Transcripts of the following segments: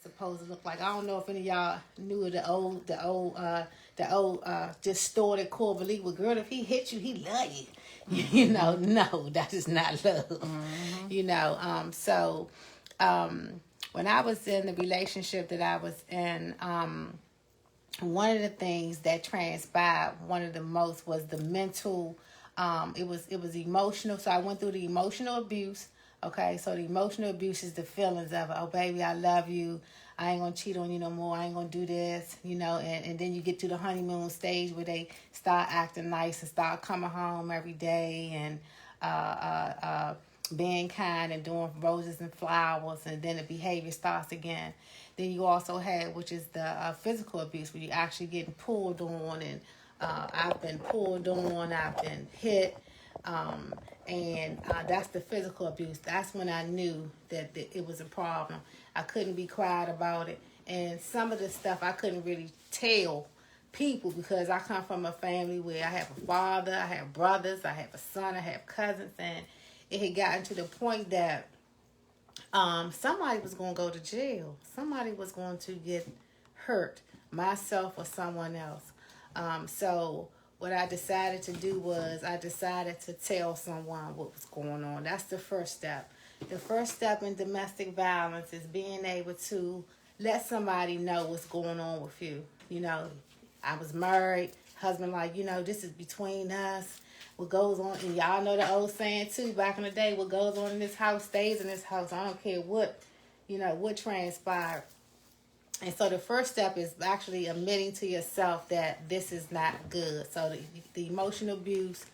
supposed to look like. I don't know if any of y'all knew of the old distorted core belief. Well, girl, if he hit you, he love you. You know, no, that is not love. You know, so when I was in the relationship that I was in, one of the things that transpired, one of the most, was the mental. It was emotional. So I went through the emotional abuse. Okay, so the emotional abuse is the feelings of, oh baby, I love you. I ain't gonna cheat on you no more. I ain't gonna do this, you know. And then you get to the honeymoon stage where they start acting nice and start coming home every day and being kind and doing roses and flowers, and then the behavior starts again. Then you also have, which is the physical abuse, where you actually getting pulled on, and I've been pulled on, I've been hit. And that's the physical abuse. That's when I knew that it was a problem. I couldn't be quiet about it. And some of the stuff I couldn't really tell people because I come from a family where I have a father, I have brothers, I have a son, I have cousins, and it had gotten to the point that somebody was going to go to jail. Somebody was going to get hurt, myself or someone else. So what I decided to do was I decided to tell someone what was going on. That's the first step. The first step in domestic violence is being able to let somebody know what's going on with you. You know, I was married, husband like, you know, this is between us. What goes on, and y'all know the old saying too, back in the day, what goes on in this house stays in this house. I don't care what, you know, what transpired. And so the first step is actually admitting to yourself that this is not good. So the emotional abuse,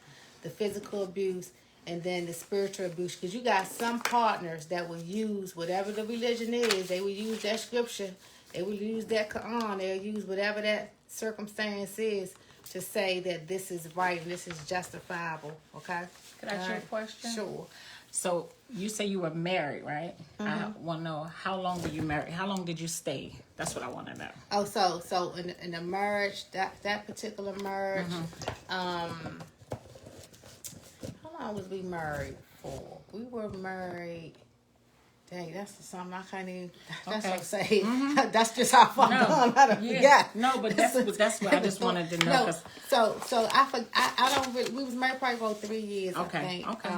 the physical abuse, and then the spiritual abuse. Because you got some partners that will use whatever the religion is. They will use that scripture. They will use that Quran. They'll use whatever that circumstance is to say that this is right and this is justifiable. Okay? Could I ask you a question? Sure. So you say you were married, right? I want to know, how long were you married? How long did you stay? That's what I want to know. Oh, so in the marriage, that particular marriage, how long was we married for? We were married. Dang, that's something I can't even. That's what I'm saying. That's just how far gone. I don't forget. No, but that's what I just wanted to know. No, so I don't really. We was married probably for 3 years. Okay. I think. Okay.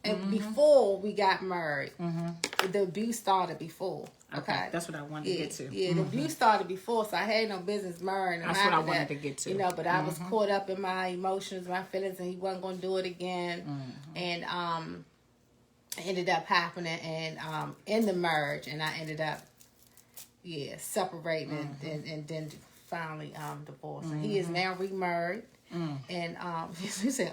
And before we got married, the abuse started before. Okay, that's what I wanted to get to. Yeah, the abuse started before, so I had no business marrying him. That's what I wanted to get to. You know, but I was caught up in my emotions, my feelings, and he wasn't going to do it again. And ended up happening, and in the marriage, and I ended up separating and then finally divorcing. He is now remarried. And he said,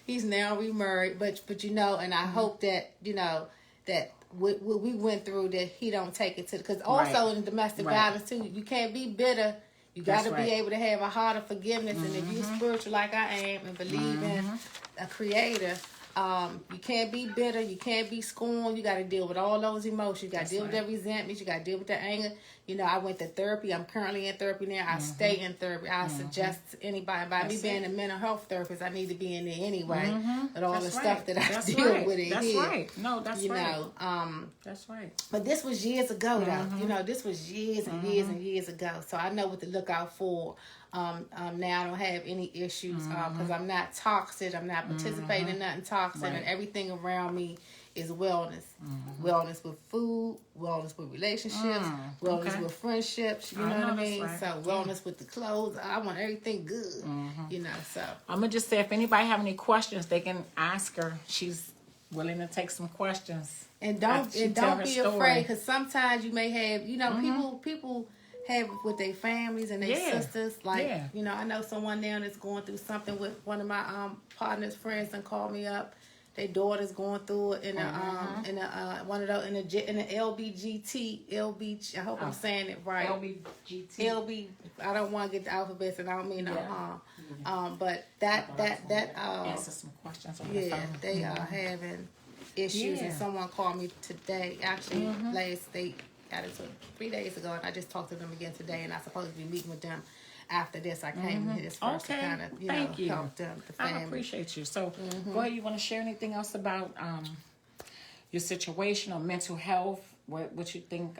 he's now remarried, but you know, and I hope that, you know, that what we went through, that he don't take it to, because also in domestic violence too, you can't be bitter. You got to be able to have a heart of forgiveness, and if you're spiritual like I am and believe in a creator, you can't be bitter, you can't be scorned. You got to deal with all those emotions. You got to deal with that resentment. You got to deal with that anger. You know, I went to therapy. I'm currently in therapy now. I stay in therapy. I suggest to anybody, by me being a mental health therapist, I need to be in there anyway. With all the stuff that I deal with in That's here. right. No, that's you right. know, that's right. But this was years ago, though. You know, this was years and years and years ago. So I know what to look out for. Now I don't have any issues because I'm not toxic. I'm not participating in nothing toxic, and everything around me is wellness. Wellness with food, wellness with relationships, wellness with friendships. You know what I mean? Right. So wellness with the clothes. I want everything good. You know, so I'm gonna just say, if anybody have any questions, they can ask her. She's willing to take some questions. And don't be afraid, because sometimes you may have, you know, people have it with their families and their sisters. Like, you know, I know someone now that's going through something with one of my partner's friends, and called me up. Their daughter's going through it in one of those in the LBGT. I hope I'm saying it right. LBGT. I don't want to get the alphabets, and I don't mean no harm. But that answer some questions on the phone. They are having issues, and someone called me today. Actually, they got it 3 days ago, and I just talked to them again today, and I'm supposed to be meeting with them after this. I came here this first to kind of, help them, the family. I appreciate you. So, go ahead. You want to share anything else about your situation or mental health what you think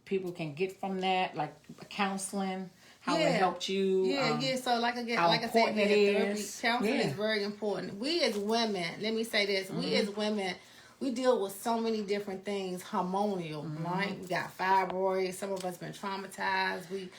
people can get from that, like counseling, how it Yeah. helped you. Yeah. So like again, how like I said, important it therapy, is. counseling Yeah. is very important. We as women, let me say this: we as women, we deal with so many different things hormonal, right? We got fibroids. Some of us been traumatized. We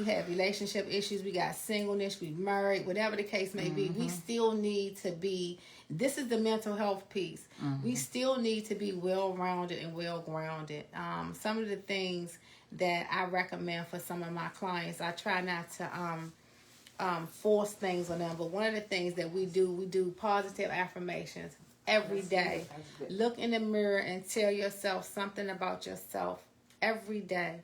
have relationship issues. We got singleness. We married. Whatever the case may be, we still need to be. This is the mental health piece. We still need to be well-rounded and well-grounded. Some of the things that I recommend for some of my clients, I try not to force things on them, but one of the things that we do positive affirmations every day. Look in the mirror and tell yourself something about yourself every day.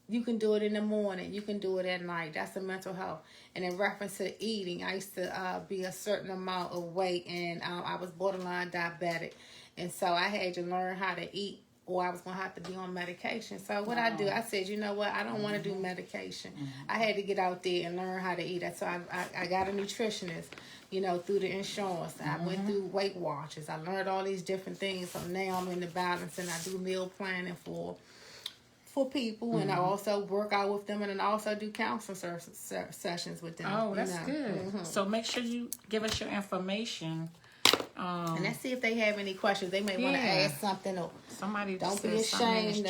You can do it in the morning. You can do it at night. That's the mental health. And in reference to eating, I used to be a certain amount of weight, and I was borderline diabetic. And so I had to learn how to eat, or I was going to have to be on medication. So what I do, I said, you know what? I don't want to do medication. I had to get out there and learn how to eat. So I got a nutritionist, through the insurance. I went through Weight Watchers. I learned all these different things. So now I'm in the balance, and I do meal planning for people, and I also work out with them, and then I also do counseling sessions with them. Oh, that's good. So make sure you give us your information. And let's see if they have any questions. They may want to ask something. Or somebody don't be ashamed.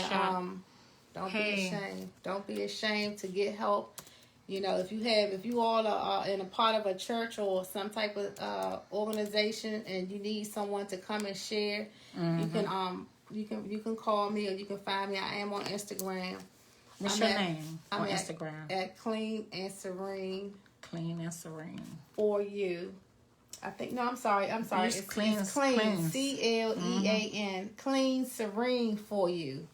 Don't be ashamed to get help. If you all are in a part of a church or some type of organization, and you need someone to come and share, you can call me, or you can find me. I am on Instagram. What's your name on Instagram? At Clean and Serene. Clean and Serene. For you. I think, no, I'm sorry. It's clean. Clean. CLEAN. Clean Serene for you.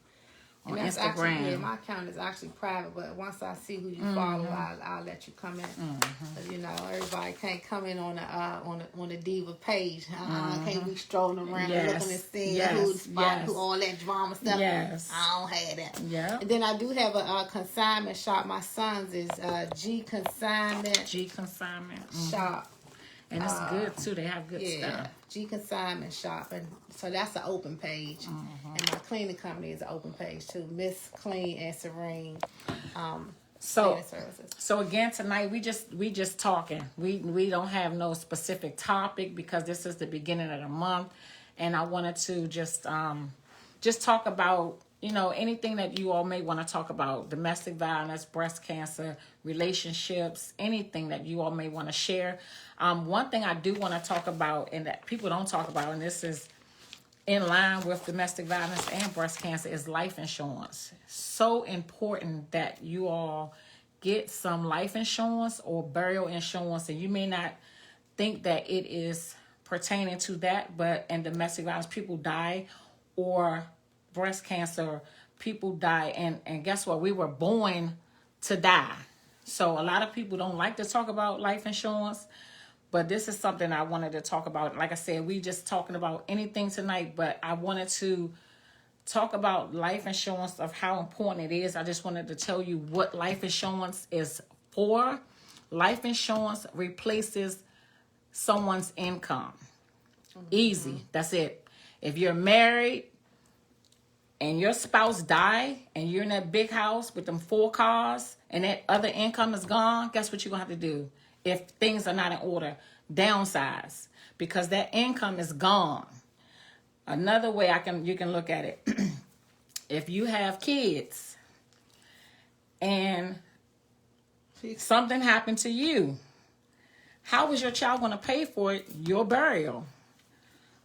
And on that's Instagram. Actually, my account is actually private, but once I see who you follow, I'll let you come in. But, everybody can't come in on the diva page. Can't be strolling around and looking and seeing who all that drama stuff. Yes. I don't have that. Yeah. And then I do have a consignment shop. My son's is G Consignment. Shop. And it's good too. They have good stuff. G Consignment Shop, and so that's an open page. And my cleaning company is an open page too. Miss Clean and Serene. So again tonight we just talking. We don't have no specific topic because this is the beginning of the month, and I wanted to just talk about anything that you all may want to talk about: domestic violence, breast cancer, relationships, anything that you all may want to share. One thing I do want to talk about, and that people don't talk about, and this is in line with domestic violence and breast cancer, is life insurance. So important that you all get some life insurance or burial insurance, and you may not think that it is pertaining to that, but in domestic violence, people die, or breast cancer, people die, and guess what? We were born to die. So a lot of people don't like to talk about life insurance, but this is something I wanted to talk about. Like I said, we just talking about anything tonight, but I wanted to talk about life insurance, of how important it is. I just wanted to tell you what life insurance is for. Life insurance replaces someone's income. Easy. That's it. If you're married and your spouse die and you're in that big house with them 4 cars and that other income is gone, guess what you're going to have to do? If things are not in order, downsize, because that income is gone. Another way you can look at it, if you have kids and something happened to you, how is your child going to pay for it? Your burial.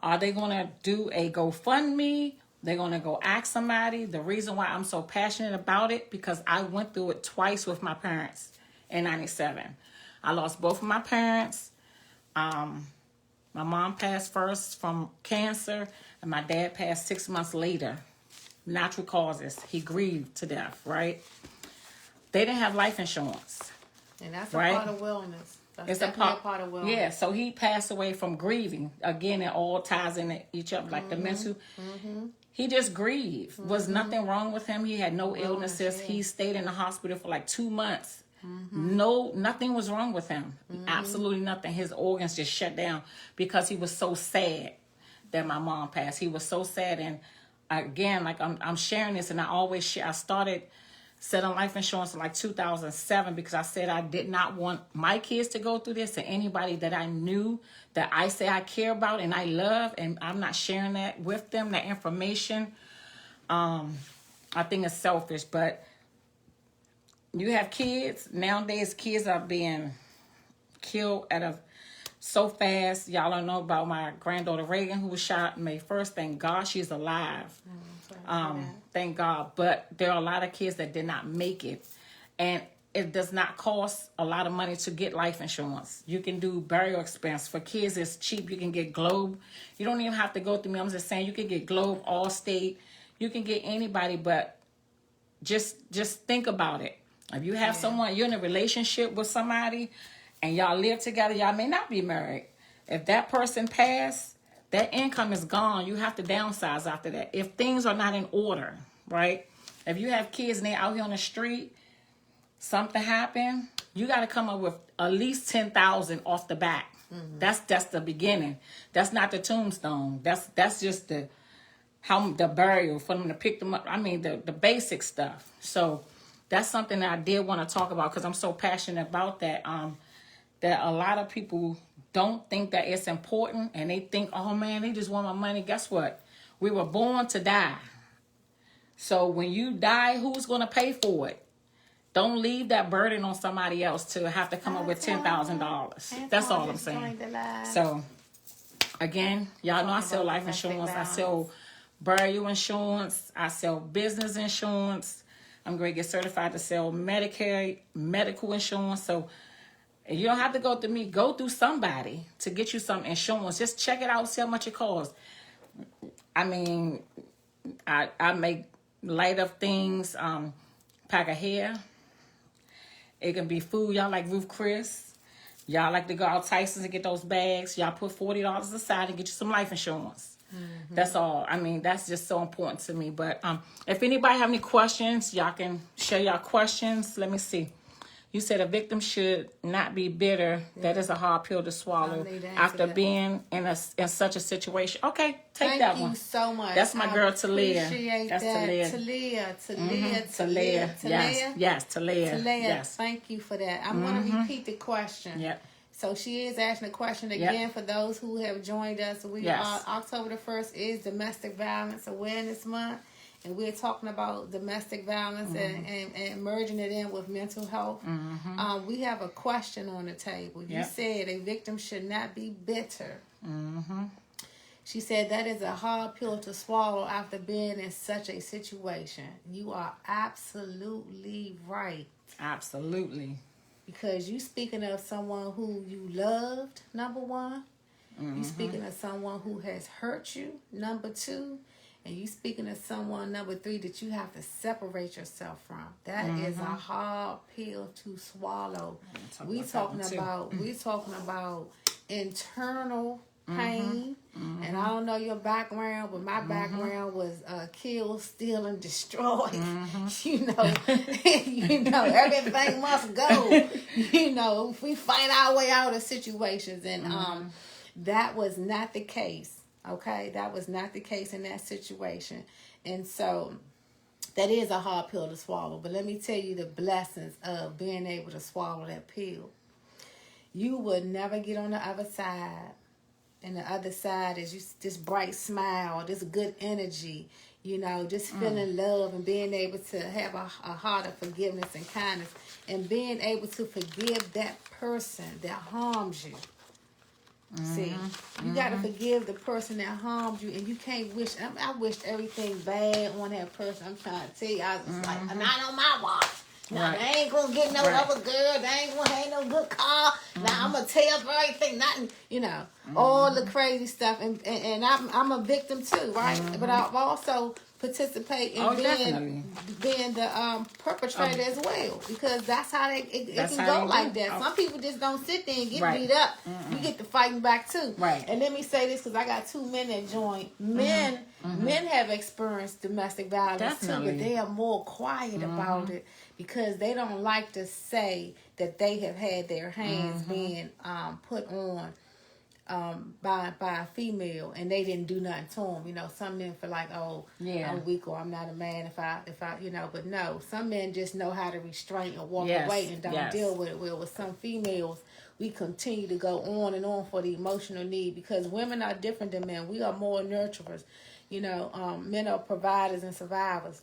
Are they going to do a GoFundMe? They're going to go ask somebody. The reason why I'm so passionate about it, because I went through it twice with my parents in 97. I lost both of my parents. My mom passed first from cancer, and my dad passed 6 months later. Natural causes. He grieved to death, right? They didn't have life insurance. And that's a part of wellness. It's a part of wellness. Yeah, so he passed away from grieving. Again, it all ties in each other, like the mental. He just grieved. Was nothing wrong with him. He had no illnesses. Yeah. He stayed in the hospital for like 2 months. Nothing was wrong with him. Absolutely nothing. His organs just shut down because he was so sad that my mom passed. He was so sad, and again, like I'm sharing this, and I always share. I started selling life insurance in like 2007 because I said I did not want my kids to go through this, and anybody that I knew that I say I care about and I love, and I'm not sharing that with them, that information. I think it's selfish, but you have kids nowadays. Kids are being killed so fast. Y'all don't know about my granddaughter Reagan, who was shot May 1st. Thank God she's alive. Thank God. But there are a lot of kids that did not make it, and it does not cost a lot of money to get life insurance. You can do burial expense for kids. It's cheap. You can get Globe. You don't even have to go through me. I'm just saying you can get Globe, Allstate. You can get anybody, but just think about it. If you have someone, you're in a relationship with somebody, and y'all live together, y'all may not be married. If that person passed, that income is gone. You have to downsize after that. If things are not in order, right? If you have kids and they're out here on the street, something happened, you got to come up with at least $10,000 off the bat. That's the beginning. That's not the tombstone. That's just the burial for them to pick them up. I mean, the basic stuff. So that's something that I did want to talk about because I'm so passionate about that. That a lot of people don't think that it's important, and they think, oh man, they just want my money. Guess what? We were born to die. So when you die, who's going to pay for it? Don't leave that burden on somebody else to have to come up with $10,000. That's all I'm saying. So again, y'all know I sell life insurance. I sell burial insurance. I sell business insurance. I'm going to get certified to sell Medicare, medical insurance. So you don't have to go through me. Go through somebody to get you some insurance. Just check it out, see how much it costs. I mean, I make light of things, pack of hair. It can be food. Y'all like Ruth Chris. Y'all like to go out Tyson's and get those bags. Y'all put $40 aside and get you some life insurance. That's all. I mean, that's just so important to me. But if anybody have any questions, y'all can share y'all questions. Let me see. You said a victim should not be bitter. Yeah. That is a hard pill to swallow after being in such a situation. Okay, take that one. Thank you so much. That's my girl, Talia. Appreciate that's that. Talia. Yes, Talia. Yes. Thank you for that. I'm going to repeat the question. Yep. So she is asking the question again for those who have joined us. October the 1st is Domestic Violence Awareness Month. And we're talking about domestic violence and merging it in with mental health. We have a question on the table. You said a victim should not be bitter. She said that is a hard pill to swallow after being in such a situation. You are absolutely right. Absolutely. Because you speaking of someone who you loved, number one. You speaking of someone who has hurt you, number two. And you speaking of someone, number three, that you have to separate yourself from. That is a hard pill to swallow. We talking about internal pain. And I don't know your background, but my background was killed, steal, and destroy. You know, everything must go. You know, we fight our way out of situations, and that was not the case. Okay, that was not the case in that situation. And so that is a hard pill to swallow. But let me tell you the blessings of being able to swallow that pill. You would never get on the other side. And the other side is this bright smile, this good energy, you know, just feeling love and being able to have a heart of forgiveness and kindness. And being able to forgive that person that harms you. See, you got to forgive the person that harmed you, and you can't wish. I wished everything bad on that person. I'm trying to tell you, I was just like, not on my watch. Now, they ain't going to get no other girl. They ain't going to have no good car. Now, I'm going to tear up everything. Nothing, you know, all the crazy stuff. And I'm a victim too, right? But I've also participate in being the perpetrator as well, because that's how it can go like that. Some people just don't sit there and get beat up. You get to fighting back too. And let me say this, because I got 2 men that joined. Men have experienced domestic violence too, but they are more quiet about it because they don't like to say that they have had their hands being put on by a female and they didn't do nothing to them. You know, some men feel like, oh, Yeah. I'm weak or I'm not a man if I you know, but no, some men just know how to restrain and walk Yes, away and don't yes. deal with it. Well, with some females, we continue to go on and on for the emotional need because women are different than men. We are more nurturers. You know, men are providers and survivors.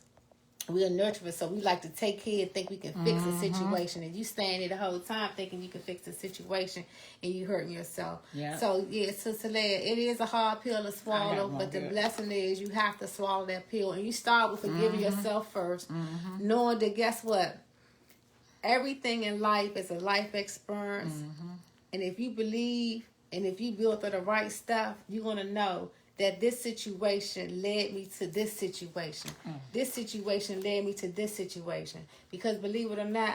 We are nurturers, so we like to take care and think we can fix a situation. And you staying there the whole time thinking you can fix the situation and you hurting yourself. Yeah. So, yeah, Sister Leia, it is a hard pill to swallow, one but the good. blessing is you have to swallow that pill. And you start with forgiving yourself first, knowing that guess what? Everything in life is a life experience. And if you believe and if you build the right stuff, you're going to know that this situation led me to this situation. This situation led me to this situation. Because believe it or not,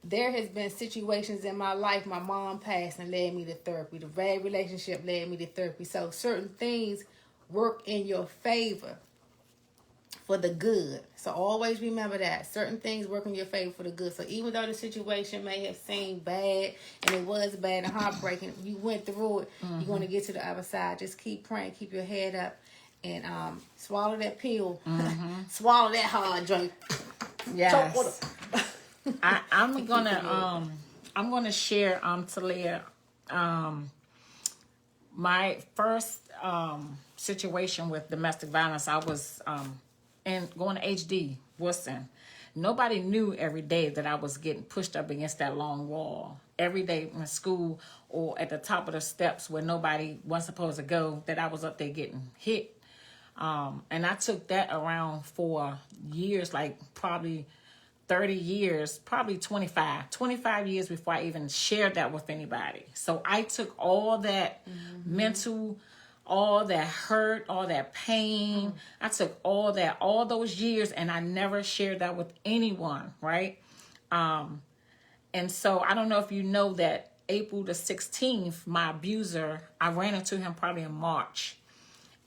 there has been situations in my life, my mom passed and led me to therapy. The bad relationship led me to therapy. So certain things work in your favor for the good. So always remember that. Certain things work in your favor for the good. So even though the situation may have seemed bad, and it was bad and heartbreaking, you went through it, you're going to get to the other side. Just keep praying, keep your head up, and swallow that pill. Swallow that hard drink. Yes. I'm gonna share Talia, my first situation with domestic violence. I was and going to HD Worcester. Nobody knew every day that I was getting pushed up against that long wall. Every day in school or at the top of the steps where nobody was supposed to go, that I was up there getting hit. And I took that around for years, like probably 30 years, probably 25 years before I even shared that with anybody. So I took all that mental, all that hurt, all that pain. I took all those years, and I never shared that with anyone, right? And so I don't know if you know that April the 16th, my abuser, I ran into him probably in March.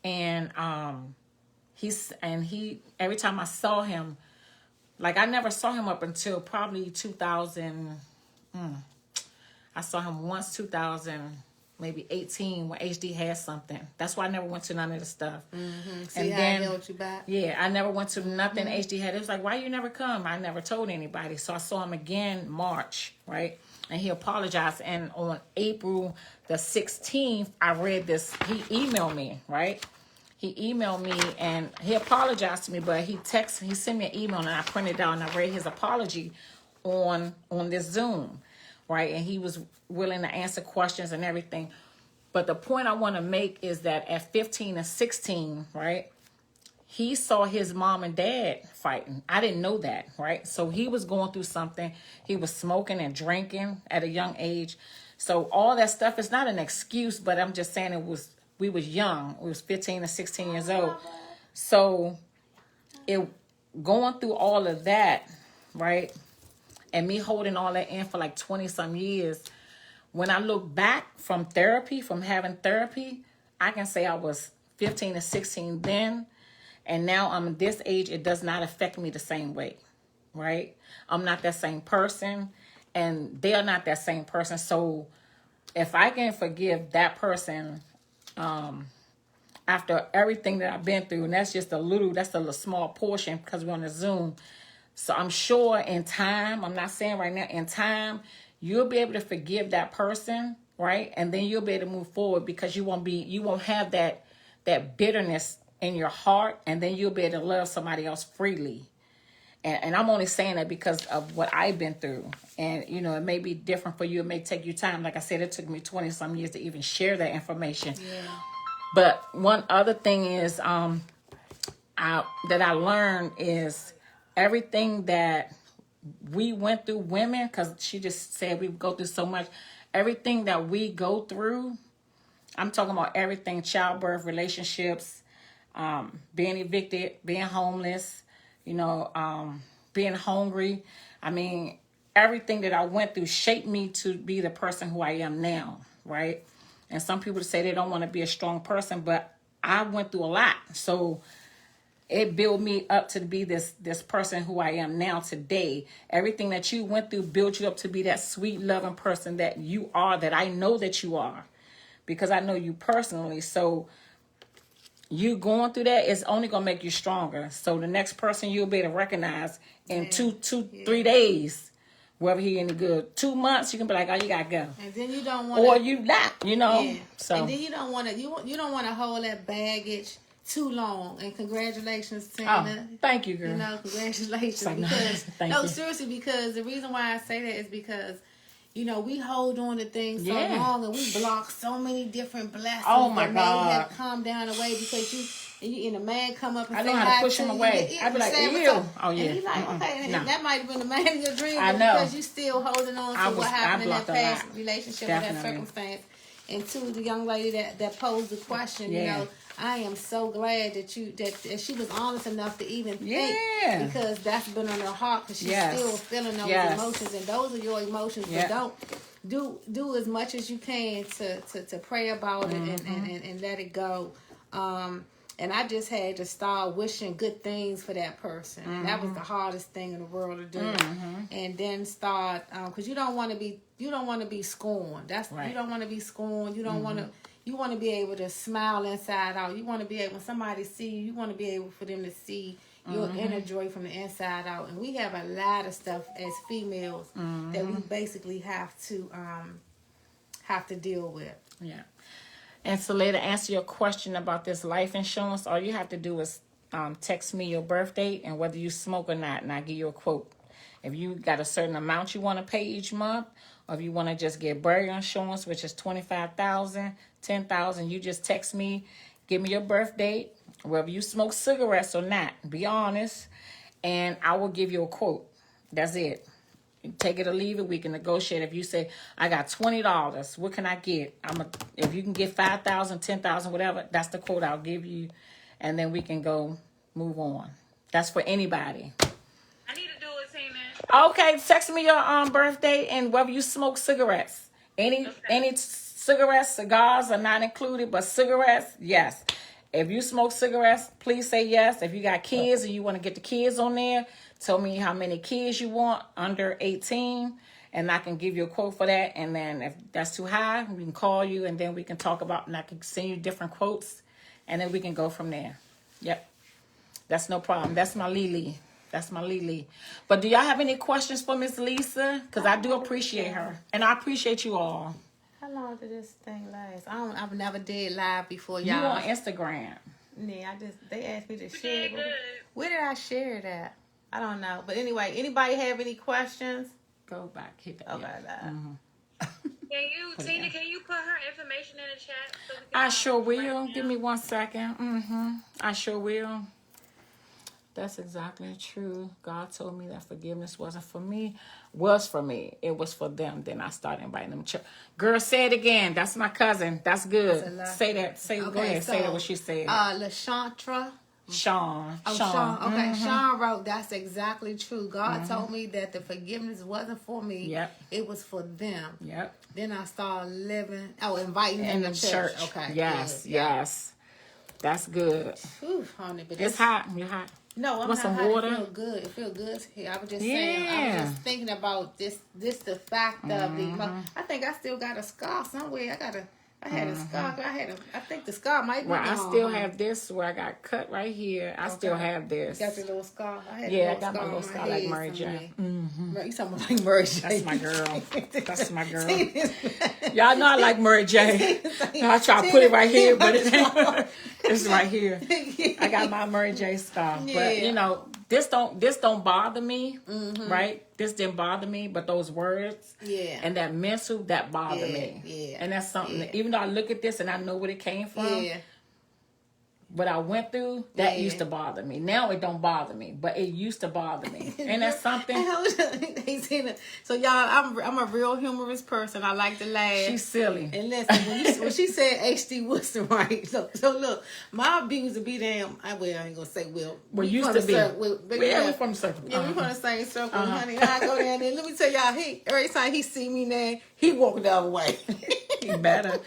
And he every time I saw him, like I never saw him up until probably 2000. I saw him once 2000, maybe 18 when HD had something. That's why I never went to none of the stuff. See And how then, I held you back? yeah, I never went to nothing HD had. It was like, why you never come? I never told anybody. So I saw him again March, right? And he apologized. And on April the 16th, I read this. He emailed me, right? He emailed me and he apologized to me, but he sent me an email and I printed it out and I read his apology on this Zoom, right? And he was willing to answer questions and everything. But the point I want to make is that at 15 and 16, right, he saw his mom and dad fighting. I didn't know that, right? So he was going through something. He was smoking and drinking at a young age. So all that stuff is not an excuse, but I'm just saying we was young. We was 15 and 16 years old. So going through all of that, right, and me holding all that in for like 20 some years, when I look back from having therapy, I can say I was 15 and 16 then, and now I'm at this age, it does not affect me the same way, right? I'm not that same person, and they are not that same person. So if I can forgive that person after everything that I've been through, and that's a little small portion because we're on the Zoom. So I'm sure in time, I'm not saying right now, in time, you'll be able to forgive that person, right? And then you'll be able to move forward because you won't have that bitterness in your heart, and then you'll be able to love somebody else freely. And I'm only saying that because of what I've been through. And, it may be different for you. It may take you time. Like I said, it took me 20 some years to even share that information. Yeah. But one other thing is that I learned is everything that we went through, women, because she just said we go through so much. Everything that we go through, I'm talking about everything, childbirth, relationships, being evicted, being homeless, being hungry. I mean, everything that I went through shaped me to be the person who I am now, right? And some people say they don't want to be a strong person, but I went through a lot. So it built me up to be this person who I am now today. Everything that you went through built you up to be that sweet, loving person that you are, that I know that you are. because I know you personally. So you going through that is only gonna make you stronger. So the next person you'll be able to recognize in Yeah. 3 days, whether he any good. 2 months, you can be like, oh, you gotta go, And then you don't want or you not, Yeah. So And then you don't want to you don't want to hold that baggage too long. And congratulations, oh, Tina. thank you, girl. You know, congratulations. Like, no, because thank you. seriously, because the reason why I say that is because we hold on to things so Yeah. long, and we block so many different blessings Oh, my that God. may have come down the way because and a man come up and I say know how to hi push him you. away. I'd be like, say what's ew. up. Oh, yeah. And he's like, okay, No. and that might have been the man of your dream, I but know. because you still holding on to what happened in that blocked a past lot. relationship or Definitely. that circumstance. And to the young lady that posed the question, Yeah. I am so glad that that she was honest enough to even think, Yeah. because that's been on her heart, because she's Yes. still feeling those Yes. emotions, and those are your emotions. Yeah. But don't do as much as you can to pray about it and let it go. And I just had to start wishing good things for that person. That was the hardest thing in the world to do. And then start, because you don't want to be scorned. Right. You don't want to be scorned. You don't want to. You want to be able to smile inside out. You want to be able, when somebody see you, you want to be able for them to see your inner joy from the inside out. And we have a lot of stuff as females that we basically have to deal with. Yeah. And so later, answer your question about this life insurance. All you have to do is text me your birth date and whether you smoke or not, and I'll give you a quote. If you got a certain amount you want to pay each month, or if you want to just get burial insurance, which is $25,000, $10,000, you just text me, give me your birth date, whether you smoke cigarettes or not. Be honest, and I will give you a quote. That's it. Take it or leave it. We can negotiate. If you say, I got $20, what can I get? If you can get 5,000, 10,000, whatever, that's the quote I'll give you. And then we can go move on. That's for anybody. I need to do it, Tina. Okay, text me your birthday and whether you smoke cigarettes. Any cigarettes, cigars are not included, but cigarettes, yes. If you smoke cigarettes, please say yes. If you got kids and you want to get the kids on there, tell me how many kids you want under 18, and I can give you a quote for that. And then if that's too high, we can call you, and then we can talk about, and I can send you different quotes, and then we can go from there. Yep. That's no problem. That's my Lily. That's my Lily. But do y'all have any questions for Miss Lisa? Because I do appreciate her, and I appreciate you all. How long did this thing last? I've never did live before, You y'all. on Instagram. Yeah, they asked me to We share it. did good. Where did I share it at? I don't know. But anyway, anybody have any questions? Go back. Hit that. Okay, Yeah. Tina, can you put her information in the chat? So we can I call sure her right will. now? Give me 1 second. I sure will. That's exactly true. God told me that forgiveness wasn't for me. Was for me. It was for them. Then I started inviting them to church. Girl, say it again. That's my cousin. That's good. That's a lot. Say that. Go ahead. Say that what she said. LaShantra. Sean. Oh, Sean. Okay, Sean wrote, that's exactly true. God told me that the forgiveness wasn't for me. Yep. It was for them. Yep. Then I started inviting them In to the church. church. Okay. Yes. good. Yes. That's good. Whew, honey, but It's hot. You're hot. No, I'm Want not some hot. water? It feel good. It feel good here. I was just saying. I Yeah. was just thinking about this. The fact of the. I think I still got a scar somewhere. I had a scar. I think the scar might be Well, I gone, still honey. have this where I got cut right here. I still Okay. have this. Got your little scar. I had Yeah, a I got my scar little on scar like head Mary J. somewhere. You talking about like Mary J? That's my girl. That's my girl. See, Y'all know I like Mary J. I try to put it right here, but it ain't. It's right here. I got my Mary J scar. But Yeah. this don't bother me, right? This didn't bother me, but those words Yeah. and that mental, that bothered Yeah, me. yeah, And that's something that, yeah. even though I look at this and I know where it came from, Yeah. what I went through, that Yeah. used to bother me. Now it don't bother me, but it used to bother me. And that's something. So y'all, I'm a real humorous person. I like to laugh. She's silly. And listen, when she said H.D. Woodson, right? So look, my views would be damn. I ain't gonna say well. Well, we used from to the be. circle, Yeah, we from the circle. Yeah, we from the same circle, honey. I go down there. Let me tell y'all, every time he see me now, he walk the other way. He better.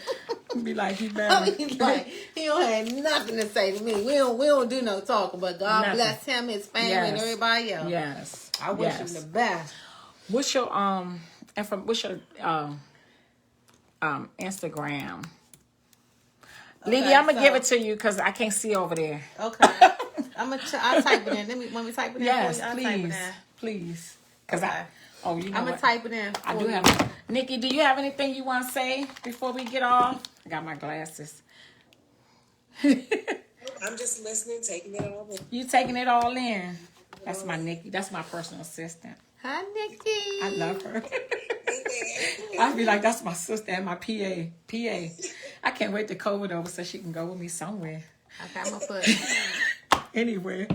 Be like, he I better. mean, like, he don't have nothing to say to me. We don't do no talking, but God Nothing. bless him, his family, and Yes. everybody else. Yes. I wish Yes. him the best. What's your Instagram? Lily, Okay, I'm gonna so- give it to you because I can't see over there. Okay. I'll type it in. Let me type it in Yes, for you. I'll type it please, in. please. Cause Okay. you know I'm gonna what? type it in. I for do you. have. Nikki, do you have anything you want to say before we get off? I got my glasses. I'm just listening, taking it all in. You taking it all in? That's my Nikki. That's my personal assistant. Hi, Nikki. I love her. I'd be like, that's my sister and my PA. I can't wait to COVID over so she can go with me somewhere. Okay, I'm gonna put. Anywhere.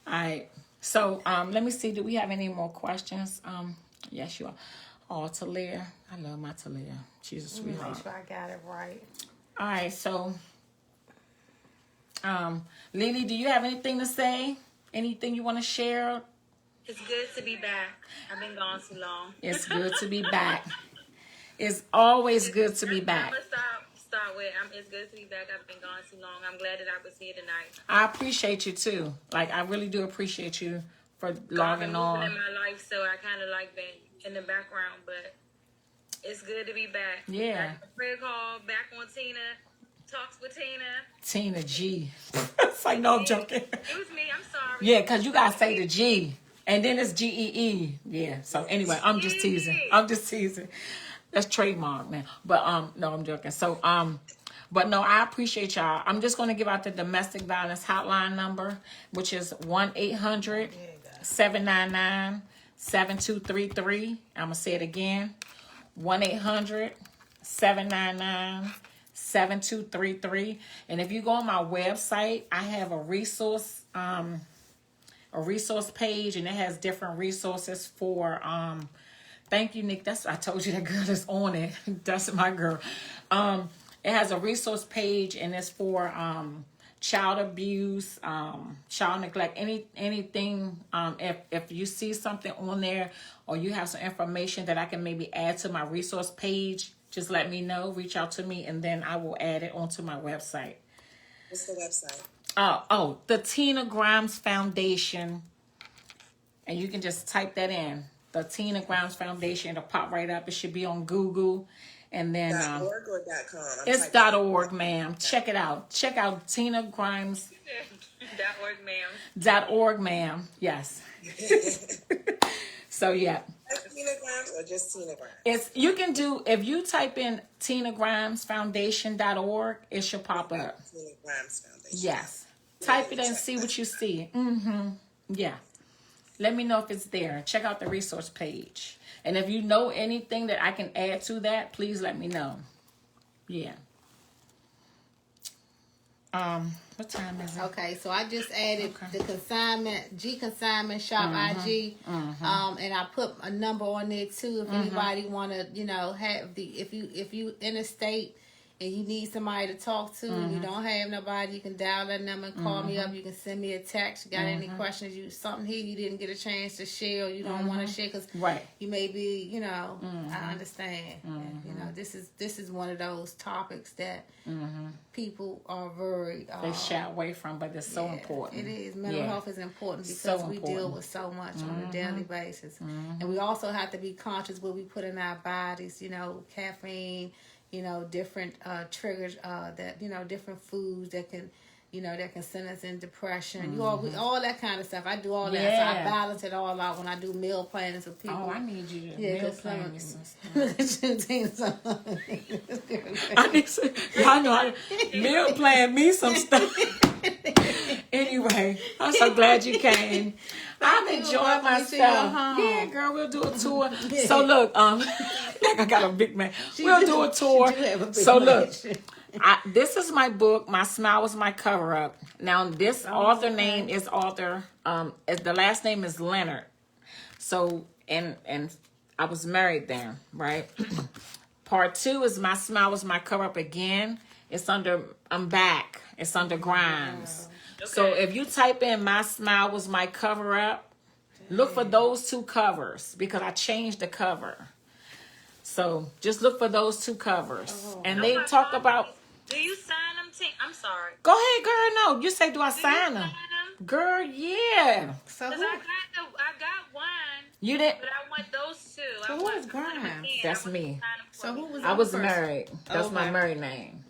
All right. So let me see. Do we have any more questions? Yes, you are. Oh, Talia. I love my Talia. She's a sweetheart. Make sure I got it right. All right. So, Lily, do you have anything to say? Anything you want to share? It's good to be back. I've been gone too long. It's good to be back. It's always good to be back. I'm gonna start with. It's good to be back. I've been gone too long. I'm glad that I was here tonight. I appreciate you too. Like, I really do appreciate you for I've been logging moving on. in my life, so I kind of like been in the background, but it's good to be back. Yeah. Back on prayer call, back on Tina Talks with Tina. Tina G. It's like, no, I'm joking. It was me. I'm sorry. Yeah, because you got to say the G. And then it's G-E-E. Yeah. So anyway, I'm just teasing. That's trademark, man. But no, I'm joking. So but no, I appreciate y'all. I'm just gonna give out the domestic violence hotline number, which is 1-800-799-7233. I'm gonna say it again. 1-800-799-7233. And if you go on my website, I have a resource page, and it has different resources for thank you, Nick. I told you that girl is on it. That's my girl. It has a resource page, and it's for child abuse, child neglect, anything. If you see something on there, or you have some information that I can maybe add to my resource page, just let me know. Reach out to me, and then I will add it onto my website. What's the website? The Tina Grimes Foundation. And you can just type that in. The Tina Grimes Foundation. It'll pop right up. It should be on Google. And then .org or .com? it's .org, ma'am. Check it out. Check out Tina Grimes. .org, ma'am. .org, ma'am. Yes. So yeah. Tina Grimes or just Tina Grimes? You can do, if you type in Tina Grimes Foundation.org, it should pop up. Tina Grimes Foundation. Yes. Type it and see what you see. Yeah. Let me know if it's there. Check out the resource page. And if you know anything that I can add to that, please let me know. Yeah. What time is it? Okay, so I just added the consignment, G Consignment Shop IG, and I put a number on there too. If anybody want to, have if you in a state and you need somebody to talk to, and you don't have nobody, you can dial that number and call me up. You can send me a text. You got any questions? Something here you didn't get a chance to share, or you don't want to share because you may be, I understand. And, this is one of those topics that people are very they shy away from, but it's so important. It is. Mental health is important because So we important. deal with so much on a daily basis, and we also have to be conscious what we put in our bodies. Caffeine. Different triggers that different foods that can that can send us in depression. All that kind of stuff. I do all that, so I balance it all out when I do meal plans with people. Oh, I need you to meal plan me some stuff. I I need to, y'all know I meal plan me some stuff. Anyway, I'm so glad you came. I'm enjoying myself. Yeah, girl, we'll do a tour. So look, like I got a big man. We'll do a tour. So look, this is my book. My Smile Was My Cover Up. Now this author name is the last name is Leonard. So and I was married then, right? Part 2 is My Smile Was My Cover Up again. I'm back. It's under Grimes. Okay. So if you type in My Smile Was My Cover Up, look for those 2 covers because I changed the cover. So just look for those 2 covers. And they talk about... Do you sign them? I'm sorry. Go ahead, girl. No, you say, do I sign them? Girl, yeah. So I got one. You didn't... But I want those 2. So who is Grimes? That's me. So who was I was first? married. That's my married name.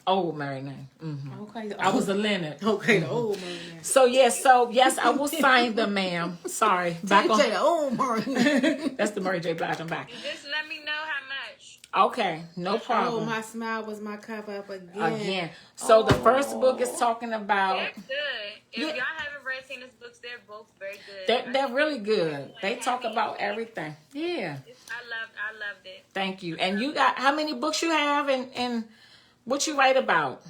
Old married name. Hmm. Okay. I was a Leonard. Okay, the old man. So yes, I will sign them, ma'am. Sorry, back on. the old man. That's the Mary J. Blige. I'm back. Just let me know how much. Okay, no Oh, problem. my smile was my cover up again. Again, so the first book is talking about. They're good. If y'all haven't read Tina's books, they're both very good. They're really good. They talk about everything. Yeah. I loved it. Thank you. And you got how many books you have and what you write about?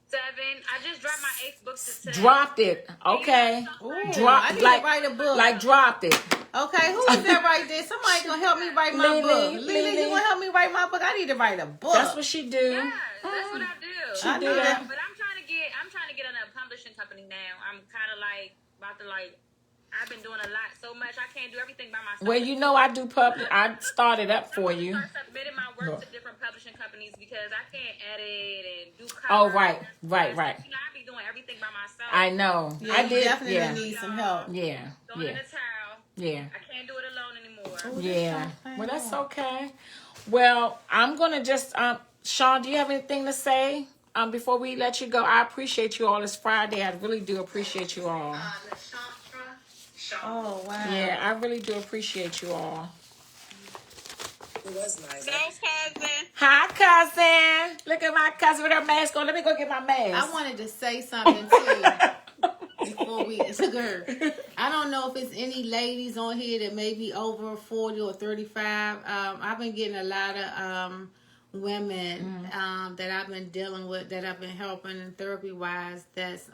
7. I just dropped my 8th book today. Dropped it. Okay. Ooh, Drop I need like to write a book. like dropped it. Okay, who is that right there? Somebody gonna help me write my Lily, book. Lily, Lily. you gonna help me write my book? I need to write a book. That's what she do. Yes, that's what I do. She do know that. But I'm trying to get on a publishing company now. I'm kind of like about to like. I've been doing a lot so much. I can't do everything by myself. Well, you know I do public. I started up for you. I submitted my work to different publishing companies because I can't edit and do covers. Oh, right. You know, I be doing everything by myself. I know. Yeah, I you did. definitely Yeah. need some help. Yeah. Throwing in Yeah. the towel. Yeah. I can't do it alone anymore. Yeah. so Well, that's okay. Well, I'm gonna just Sean, do you have anything to say before we let you go? I appreciate you all. It's Friday. I really do appreciate you all. Oh wow. Yeah, I really do appreciate you all. It was nice. cousin. Hi, cousin. Look at my cousin with her mask on. Let me go get my mask. I wanted to say something too before we took her. I don't know if it's any ladies on here that may be over 40 or 35. I've been getting a lot of women that I've been dealing with, that I've been helping therapy wise, that's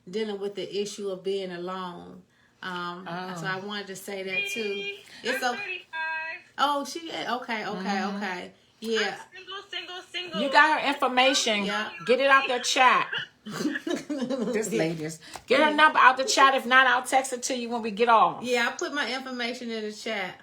dealing with the issue of being alone. So I wanted to say that too. It's I'm a 35. oh she okay. Yeah. Single. You got her information. Yeah. Get it out the chat. This ladies. Get her number out the chat. If not, I'll text it to you when we get off. Yeah, I put my information in the chat.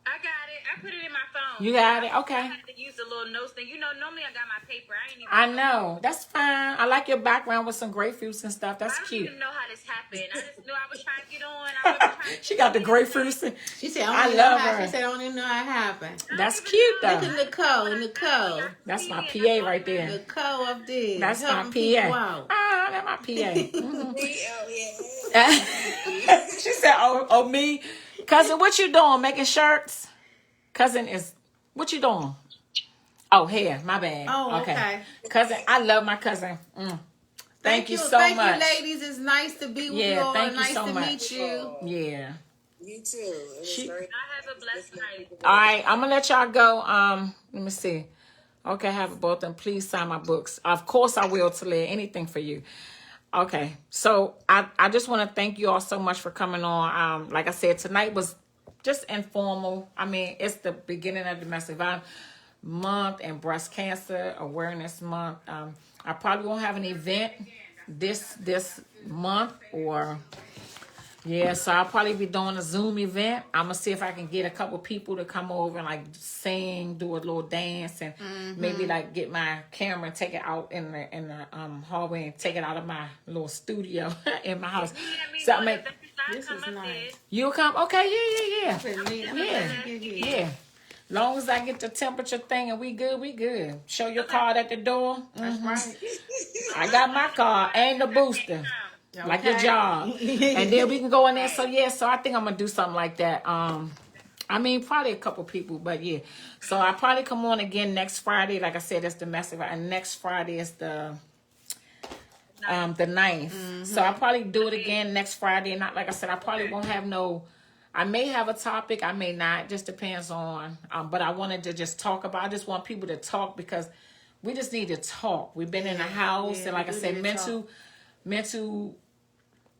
I got it. I put it in my phone. You got it? Okay. I had to use the little notes thing. You know, normally I got my paper. I ain't even. I know. That's fine. I like your background with some grapefruits and stuff. That's I don't cute. even know how this happened. I just knew I was trying to get on. I was trying to She got the grapefruits. She said, I love her. She said, I don't even know how it happened. That's cute Look though. at Nicole. That's my PA right there. Nicole up there. That's my helping people PA. out. Ah, that's my PA. Mhm. Oh, yeah. She said, "Oh, me, cousin, what you doing? Making shirts? Cousin is what you doing? Oh, hair. My bad. Oh, okay. Cousin, I love my cousin. Thank you so much. Thank you, ladies. It's nice to be with you all. Thank you Nice so to much. meet you. Yeah. You too. It was very I have a blessed night. All right, I'm gonna let y'all go. Let me see. Okay, have it both, and please sign my books. Of course, I will, Talia. Anything for you. Okay, so I just want to thank you all so much for coming on. Like I said, tonight was just informal. I mean, it's the beginning of Domestic Violence Month and Breast Cancer Awareness Month. I probably won't have an event this month, or yeah, so I'll probably be doing a Zoom event. I'm gonna see if I can get a couple people to come over and like sing, do a little dance, and maybe like get my camera and take it out in the hallway and take it out of my little studio in my house. So I mean, This is nice. you'll come? Okay, yeah. Yeah. Yeah. Long as I get the temperature thing and we good. Show your card at the door. That's right. I got my card and the booster. Like your job. And then we can go in there. So yeah, so I think I'm gonna do something like that. I mean, probably a couple people, but yeah. So I'll probably come on again next Friday. Like I said, it's domestic, and next Friday is the 9th. So I'll probably do it again next Friday. And not like I said, I probably won't have no. I may have a topic, I may not. Just depends on. But I wanted to just talk about. I just want people to talk because we just need to talk. We've been in the house, and like I said,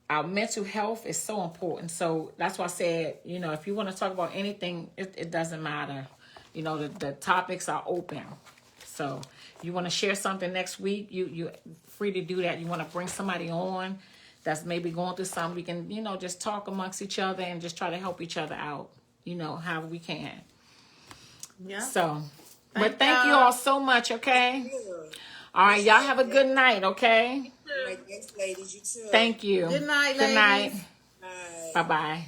our mental health is so important. So that's why I said, if you want to talk about anything, it doesn't matter. The topics are open. So you want to share something next week, you're free to do that. You want to bring somebody on that's maybe going through something, we can, just talk amongst each other and just try to help each other out, however we can. Yeah. So, but thank you all so much, okay? All right, y'all have a good night, okay? All right, thanks, ladies. You too. Thank you. Good night, Good night. ladies. Bye. Bye-bye.